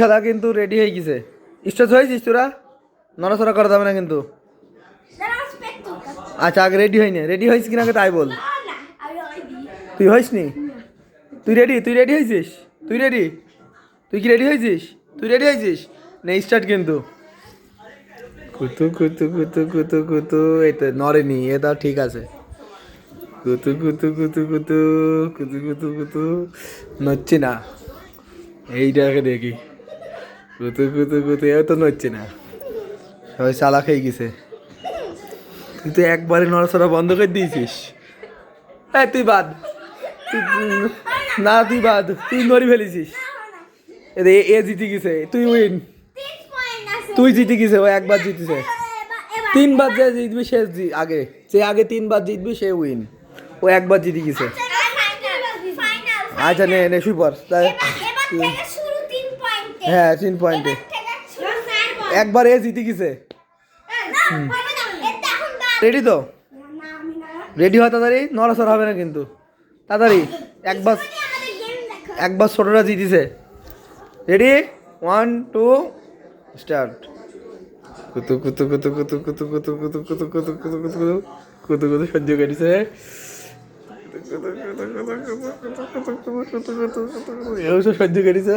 খেলা কিন্তু রেডি হয়ে গেছে। স্টেজ হয়েছিস তোরা? নড়াচড়া করা যাবে না কিন্তু। আচ্ছা আগে রেডি হয়নি, রেডি হয়েছিস কিনা আগে তাই বল। তুই হইস নি? তুই রেডি? তুই রেডি হয়েছিস? তুই রেডি? তুই কি রেডি হয়েছিস? তুই রেডি হয়েছিস? নে স্টার্ট কিন্তু। কুতু কুতু কুতু কুতু কুতু, এই তো নড়েনি, এটা ঠিক আছে। কুতু কুতু কুতু কুতু কুতু কুতু কুতু, নড়ছে না। এইটাকে দেখি, কুতু কুতু কুতু, এও তো নড়ছে না। সবাই চালাক হয়ে গেছে। তুই তো একবারে নড়াচড়া বন্ধ করে দিয়েছিস। হ্যাঁ তুই বাদ, না তুই বাদ, তুই নড়ি ফেলেছিস। এ জিতে গেছে, তুই উইন। তুই জিতে গেছে, ও একবার জিতেছে। 3 বার যে জিতবি সে আগে, যে আগে 3 বার জিতবি সে উইন। ও একবার জিতে গেছে। আচ্ছা নে নে শুই পর। হ্যাঁ 3 পয়েন্টে একবার এ জিতে গেছে। রেডি তো? রেডি হয় তাড়াতাড়ি, নড়াচড়া হবে না কিন্তু তাড়াতাড়ি। একবার ছোটরা জিতেছে। Ready 1 2 start. কুতু কুতু কুতু কুতু কুতু কুতু কুতু কুতু কুতু কুতু কুতু কুতু কুতু কুতু সহ্য করেছে। এও সব সহ্য করেছে।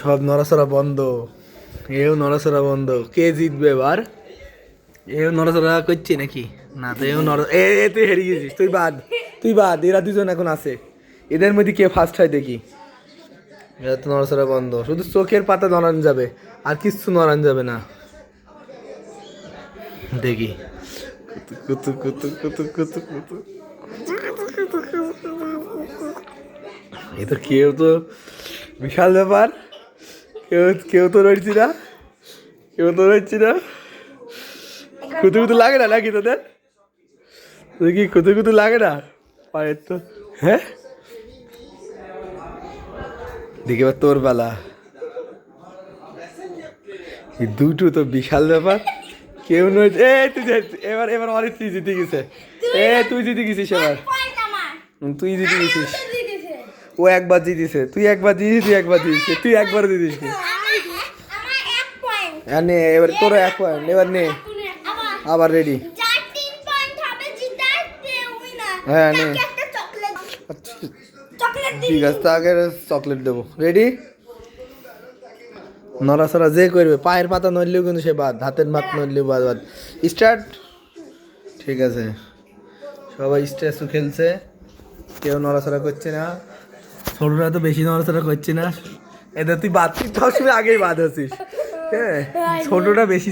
সব নড়াচড়া বন্ধ, এও নড়াচড়া বন্ধ। কে জিতবে এবার? এও নড়াচড়া করছে নাকি? না তো এও তুই হেরে গেছিস, তুই বাদ, তুই বাদ। এরা দুজন এখন আছে, এদের মধ্যে কে ফার্স্ট হয় দেখি। এরা তো নড়াচড়া বন্ধ, শুধু চোখের পাতা নড়ানো যাবে, আর কিচ্ছু নড়ানো যাবে না। দেখি কুতু কুতু কুতু কুতু কুতু, এ তো কেউ তো বিশাল ব্যাপার। কেউ কেউ তো রয়েছি না, কেউ তো রয়েছি না। কুতু কুতু লাগে না নাকি তোদের? তোদের কি কুতু কুতু লাগে না পায়ের তো? হ্যাঁ দেখি এবার তোর বেলা। এই দুটো তো বিশাল ব্যাপার। কেউ নয়। তুই এবার এবার অনেক তুই জিতে গেছে। তুই জিতে গেছিস এবার, তুই জিতে গেছিস। ও একবার জিতেছে, তুই একবার জিতিস, তুই একবার জিতিস, তুই একবার জিতিস। নে এবার তোর 1 পয়েন্ট, এবার নে আবার রেডি। হ্যাঁ নে, ঠিক আছে তাকে চকলেট দেবো। রেডি? নড়াচড়া যে করবে, পায়ের পাতা নড়লেও কিন্তু সে বাদ, হাতের মাত নড়লেও বাদ। বাদ স্টার্ট। ঠিক আছে, সবাই স্ট্যাচু খেলছে, কেউ নড়াচড়া করছে না। ছোটরা তো বেশি নড়াচড়া করছে না। এদের তুই বাদ, তুই তো আগেই বাদ আছিস। হ্যাঁ ছোটরা বেশি